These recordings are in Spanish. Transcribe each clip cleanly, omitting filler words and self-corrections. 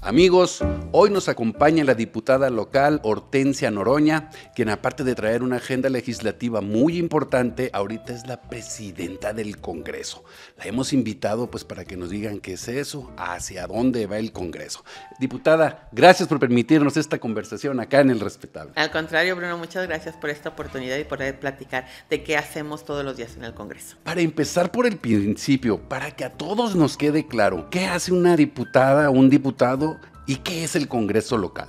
Amigos, hoy nos acompaña la diputada local Hortensia Noroña, quien aparte de traer una agenda legislativa muy importante, ahorita es la presidenta del Congreso. La hemos invitado pues para que nos digan qué es eso, hacia dónde va el Congreso. Diputada, gracias por permitirnos esta conversación acá en El Respetable. Al contrario, Bruno, muchas gracias por esta oportunidad y por poder platicar de qué hacemos todos los días en el Congreso. Para empezar por el principio, para que a todos nos quede claro, ¿qué hace una diputada o un diputado y qué es el Congreso local?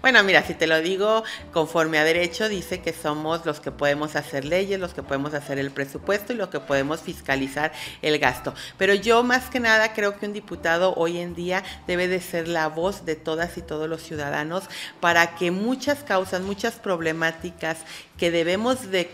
Bueno, mira, si te lo digo conforme a derecho, dice que somos los que podemos hacer leyes, los que podemos hacer el presupuesto y los que podemos fiscalizar el gasto. Pero yo más que nada creo que un diputado hoy en día debe de ser la voz de todas y todos los ciudadanos para que muchas causas, muchas problemáticas que debemos de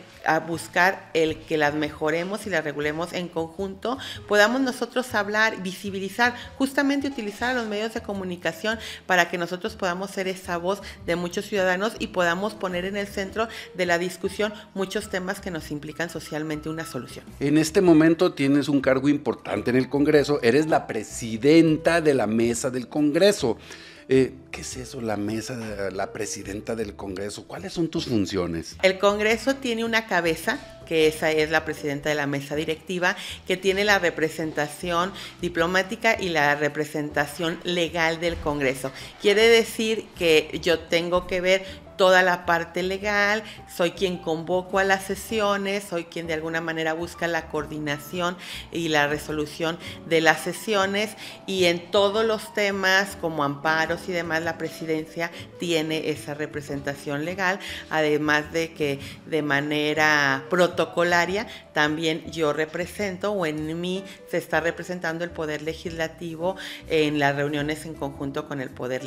buscar el que las mejoremos y las regulemos en conjunto, podamos nosotros hablar, visibilizar, justamente utilizar a los medios de comunicación para que nosotros podamos ser esa voz de muchos ciudadanos y podamos poner en el centro de la discusión muchos temas que nos implican socialmente una solución. En este momento tienes un cargo importante en el Congreso, eres la presidenta de la mesa del Congreso. ¿Qué es eso, la mesa, la presidenta del Congreso? ¿Cuáles son tus funciones? El Congreso tiene una cabeza, que esa es la presidenta de la mesa directiva, que tiene la representación diplomática y la representación legal del Congreso. Quiere decir que yo tengo que ver toda la parte legal, soy quien convoco a las sesiones, soy quien de alguna manera busca la coordinación y la resolución de las sesiones, y en todos los temas como amparos y demás la presidencia tiene esa representación legal, además de que de manera protocolaria también yo represento, o en mí se está representando el Poder Legislativo en las reuniones en conjunto con el Poder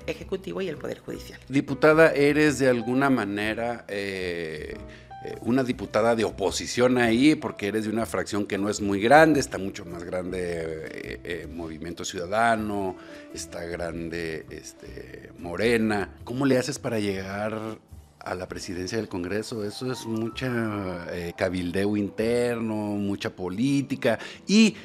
Ejecutivo y el Poder Judicial. Diputada, eres de alguna manera una diputada de oposición ahí, porque eres de una fracción que no es muy grande, está mucho más grande Movimiento Ciudadano, está grande Morena. ¿Cómo le haces para llegar a la presidencia del Congreso? Eso es mucha cabildeo interno, mucha política, y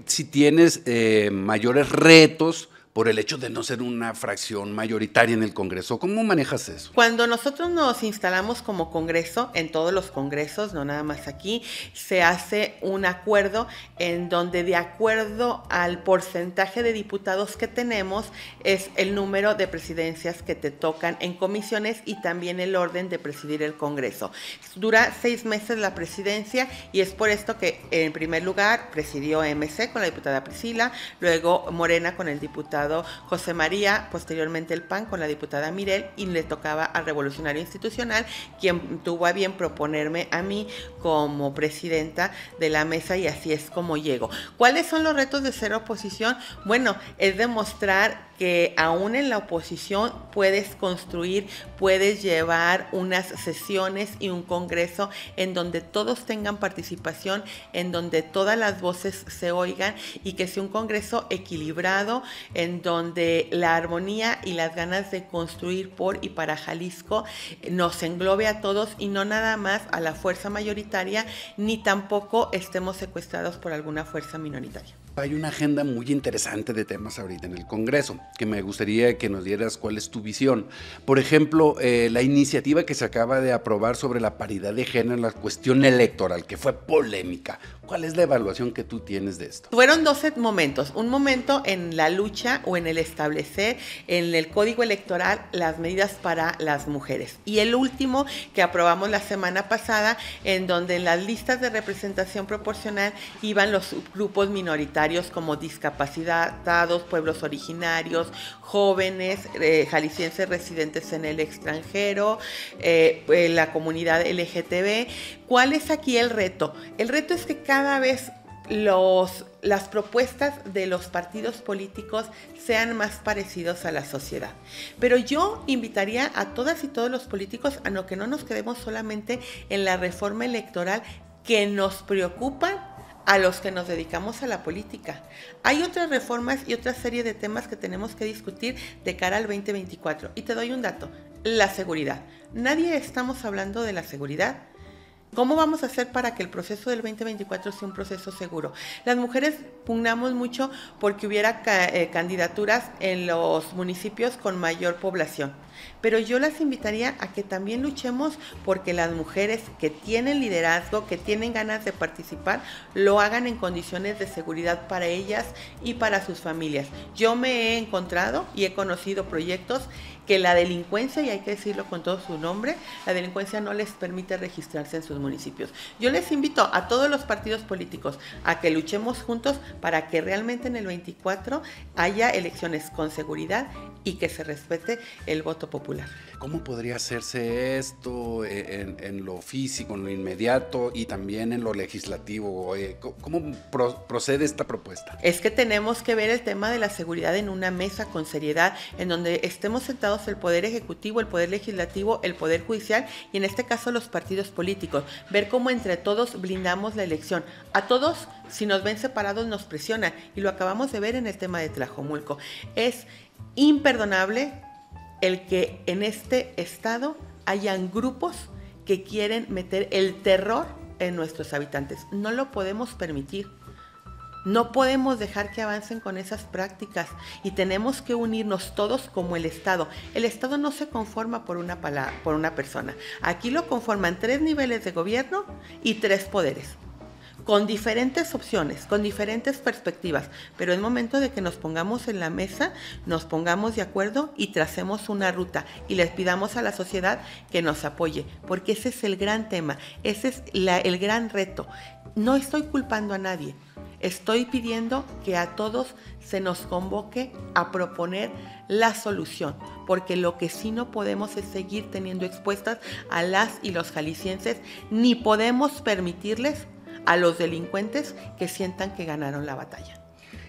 si tienes mayores retos por el hecho de no ser una fracción mayoritaria en el Congreso. ¿Cómo manejas eso? Cuando nosotros nos instalamos como Congreso, en todos los congresos, no nada más aquí, se hace un acuerdo en donde, de acuerdo al porcentaje de diputados que tenemos, es el número de presidencias que te tocan en comisiones y también el orden de presidir el Congreso. Dura 6 meses la presidencia, y es por esto que en primer lugar presidió MC con la diputada Priscila, luego Morena con el diputado José María, posteriormente el PAN con la diputada Mirel, y le tocaba al Revolucionario Institucional, quien tuvo a bien proponerme a mí como presidenta de la mesa, y así es como llego. ¿Cuáles son los retos de ser oposición? Bueno, es demostrar que aún en la oposición puedes construir, puedes llevar unas sesiones y un congreso en donde todos tengan participación, en donde todas las voces se oigan, y que sea un congreso equilibrado, en donde la armonía y las ganas de construir por y para Jalisco nos englobe a todos y no nada más a la fuerza mayoritaria, ni tampoco estemos secuestrados por alguna fuerza minoritaria. Hay una agenda muy interesante de temas ahorita en el Congreso, que me gustaría que nos dieras cuál es tu visión. Por ejemplo, la iniciativa que se acaba de aprobar sobre la paridad de género en la cuestión electoral, que fue polémica. ¿Cuál es la evaluación que tú tienes de esto? Fueron 12 momentos. Un momento en la lucha o en el establecer en el Código Electoral las medidas para las mujeres. Y el último que aprobamos la semana pasada, en donde en las listas de representación proporcional iban los grupos minoritarios como discapacitados, pueblos originarios, jóvenes, jaliscienses residentes en el extranjero, la comunidad LGTB. ¿Cuál es aquí el reto? El reto es que cada vez las propuestas de los partidos políticos sean más parecidos a la sociedad. Pero yo invitaría a todas y todos los políticos a que no nos quedemos solamente en la reforma electoral que nos preocupan a los que nos dedicamos a la política. Hay otras reformas y otra serie de temas que tenemos que discutir de cara al 2024. Y te doy un dato: la seguridad. Nadie estamos hablando de la seguridad ¿Cómo vamos a hacer para que el proceso del 2024 sea un proceso seguro? Las mujeres pugnamos mucho porque hubiera candidaturas en los municipios con mayor población. Pero yo las invitaría a que también luchemos porque las mujeres que tienen liderazgo, que tienen ganas de participar, lo hagan en condiciones de seguridad para ellas y para sus familias. Yo me he encontrado y he conocido proyectos que la delincuencia, y hay que decirlo con todo su nombre, la delincuencia no les permite registrarse en sus municipios. Yo les invito a todos los partidos políticos a que luchemos juntos para que realmente en el 24 haya elecciones con seguridad y que se respete el voto popular. ¿Cómo podría hacerse esto en lo físico, en lo inmediato y también en lo legislativo? ¿Cómo procede esta propuesta? Es que tenemos que ver el tema de la seguridad en una mesa con seriedad, en donde estemos sentados el Poder Ejecutivo, el Poder Legislativo, el Poder Judicial y en este caso los partidos políticos. Ver cómo entre todos blindamos la elección. A todos, si nos ven separados, nos presionan y lo acabamos de ver en el tema de Tlajomulco. Es imperdonable el que en este estado hayan grupos que quieren meter el terror en nuestros habitantes. No lo podemos permitir. No podemos dejar que avancen con esas prácticas y tenemos que unirnos todos como el Estado. El Estado no se conforma por una persona. Aquí lo conforman 3 niveles de gobierno y 3 poderes, con diferentes opciones, con diferentes perspectivas, pero es momento de que nos pongamos en la mesa, nos pongamos de acuerdo y tracemos una ruta y les pidamos a la sociedad que nos apoye, porque ese es el gran tema, ese es el gran reto. No estoy culpando a nadie, estoy pidiendo que a todos se nos convoque a proponer la solución, porque lo que sí no podemos es seguir teniendo expuestas a las y los jaliscienses, ni podemos permitirles a los delincuentes que sientan que ganaron la batalla.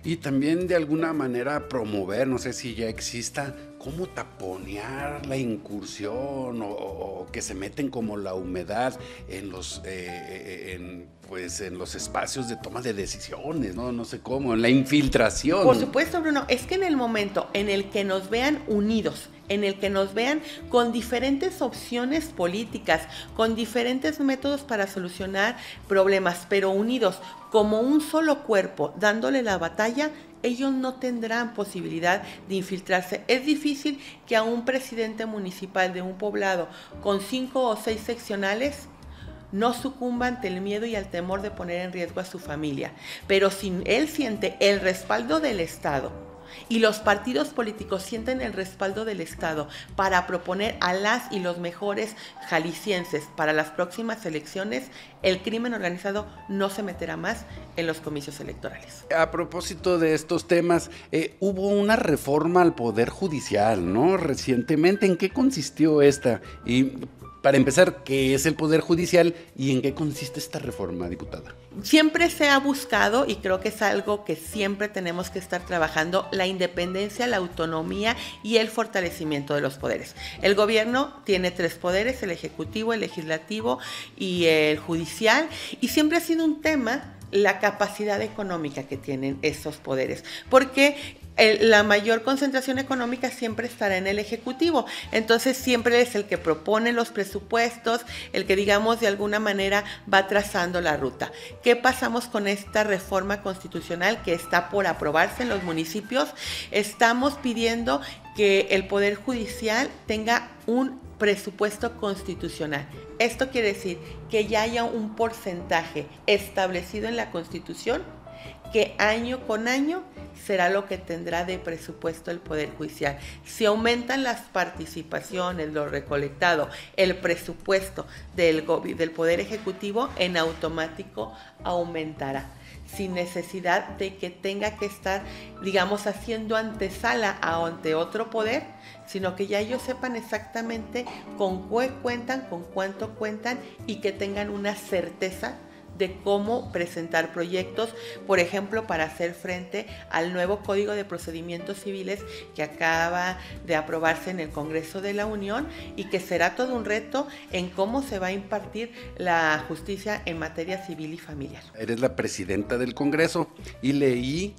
Y también de alguna manera promover, no sé si ya exista, cómo taponear la incursión o que se meten como la humedad en los en los espacios de toma de decisiones, no sé cómo, en la infiltración. Por supuesto, Bruno, es que en el momento en el que nos vean unidos, en el que nos vean con diferentes opciones políticas, con diferentes métodos para solucionar problemas, pero unidos como un solo cuerpo, dándole la batalla, ellos no tendrán posibilidad de infiltrarse. Es difícil que a un presidente municipal de un poblado con 5 o 6 seccionales no sucumba ante el miedo y al temor de poner en riesgo a su familia. Pero si él siente el respaldo del Estado y los partidos políticos sienten el respaldo del Estado para proponer a las y los mejores jaliscienses para las próximas elecciones, el crimen organizado no se meterá más en los comicios electorales. A propósito de estos temas, hubo una reforma al Poder Judicial, ¿no? Recientemente, ¿en qué consistió esta? Y para empezar, ¿qué es el Poder Judicial y en qué consiste esta reforma, diputada? Siempre se ha buscado, y creo que es algo que siempre tenemos que estar trabajando, la independencia, la autonomía y el fortalecimiento de los poderes. El gobierno tiene 3 poderes, el ejecutivo, el legislativo y el judicial, y siempre ha sido un tema la capacidad económica que tienen esos poderes, porque la mayor concentración económica siempre estará en el Ejecutivo, entonces siempre es el que propone los presupuestos, el que digamos de alguna manera va trazando la ruta. ¿Qué pasamos con esta reforma constitucional que está por aprobarse en los municipios? Estamos pidiendo que el Poder Judicial tenga un presupuesto constitucional. Esto quiere decir que ya haya un porcentaje establecido en la Constitución que año con año será lo que tendrá de presupuesto el Poder Judicial. Si aumentan las participaciones, lo recolectado, el presupuesto del Poder Ejecutivo, en automático aumentará, sin necesidad de que tenga que estar, digamos, haciendo antesala ante otro poder, sino que ya ellos sepan exactamente con qué cuentan, con cuánto cuentan y que tengan una certeza de cómo presentar proyectos, por ejemplo, para hacer frente al nuevo Código de Procedimientos Civiles que acaba de aprobarse en el Congreso de la Unión y que será todo un reto en cómo se va a impartir la justicia en materia civil y familiar. Eres la presidenta del Congreso y leí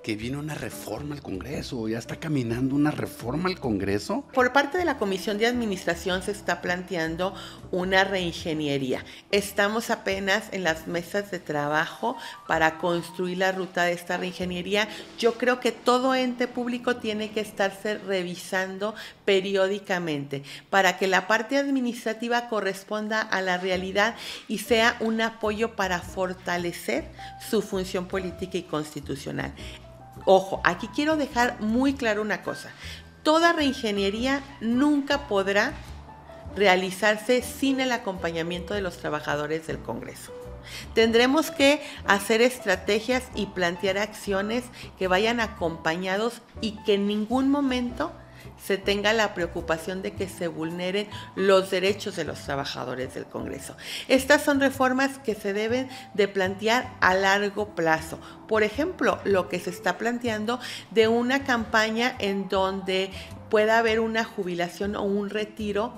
que viene una reforma al Congreso, ya está caminando una reforma al Congreso. Por parte de la Comisión de Administración se está planteando una reingeniería. Estamos apenas en las mesas de trabajo para construir la ruta de esta reingeniería. Yo creo que todo ente público tiene que estarse revisando periódicamente para que la parte administrativa corresponda a la realidad y sea un apoyo para fortalecer su función política y constitucional. Ojo, aquí quiero dejar muy claro una cosa. Toda reingeniería nunca podrá realizarse sin el acompañamiento de los trabajadores del Congreso. Tendremos que hacer estrategias y plantear acciones que vayan acompañados y que en ningún momento se tenga la preocupación de que se vulneren los derechos de los trabajadores del Congreso. Estas son reformas que se deben de plantear a largo plazo. Por ejemplo, lo que se está planteando de una campaña en donde pueda haber una jubilación o un retiro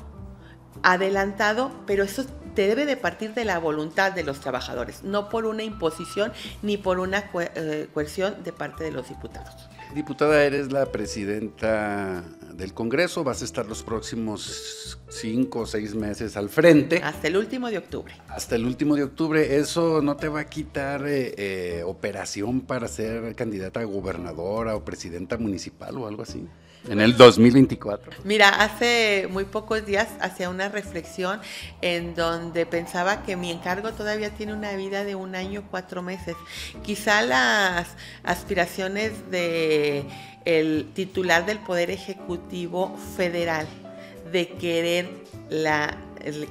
adelantado, pero eso debe de partir de la voluntad de los trabajadores, no por una imposición ni por una coerción de parte de los diputados. Diputada, eres la presidenta del Congreso, vas a estar los próximos 5 o 6 meses al frente. Hasta el último de octubre. Hasta el último de octubre. ¿Eso no te va a quitar operación para ser candidata a gobernadora o presidenta municipal o algo así? En el 2024. Mira, hace muy pocos días hacía una reflexión en donde pensaba que mi encargo todavía tiene una vida de 1 año, 4 meses. Quizá las aspiraciones de el titular del Poder Ejecutivo Federal de querer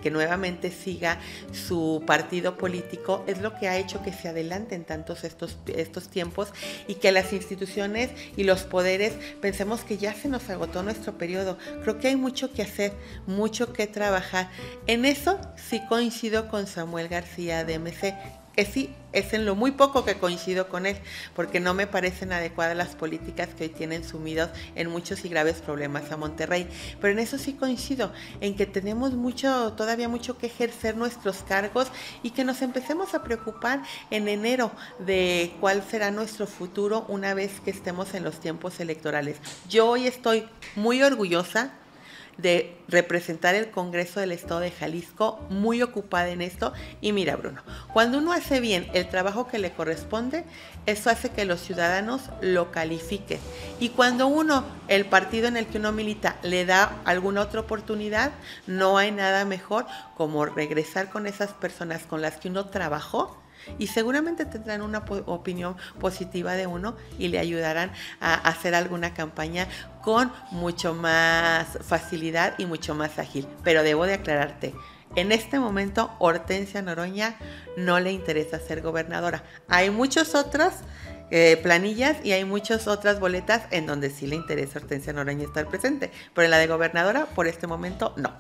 que nuevamente siga su partido político es lo que ha hecho que se adelanten tantos estos tiempos y que las instituciones y los poderes pensemos que ya se nos agotó nuestro periodo. Creo que hay mucho que hacer, mucho que trabajar. En eso sí coincido con Samuel García de MC, que sí, es en lo muy poco que coincido con él, porque no me parecen adecuadas las políticas que hoy tienen sumidos en muchos y graves problemas a Monterrey. Pero en eso sí coincido, en que tenemos todavía mucho que ejercer nuestros cargos y que nos empecemos a preocupar en enero de cuál será nuestro futuro una vez que estemos en los tiempos electorales. Yo hoy estoy muy orgullosa de representar el Congreso del Estado de Jalisco, muy ocupada en esto. Y mira, Bruno, cuando uno hace bien el trabajo que le corresponde, eso hace que los ciudadanos lo califiquen. Y cuando el partido en el que uno milita, le da alguna otra oportunidad, no hay nada mejor como regresar con esas personas con las que uno trabajó y seguramente tendrán una opinión positiva de uno y le ayudarán a hacer alguna campaña con mucho más facilidad y mucho más ágil. Pero debo de aclararte, en este momento Hortensia Noroña no le interesa ser gobernadora. Hay muchos otros planillas y hay muchas otras boletas en donde sí le interesa a Hortensia Noroña estar presente, pero en la de gobernadora por este momento no.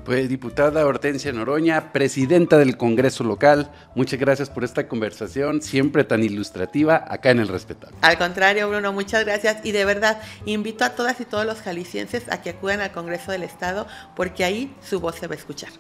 Pues diputada Hortensia Noroña, presidenta del Congreso local, muchas gracias por esta conversación, siempre tan ilustrativa acá en El Respetable. Al contrario, Bruno, muchas gracias y de verdad invito a todas y todos los jaliscienses a que acudan al Congreso del Estado porque ahí su voz se va a escuchar.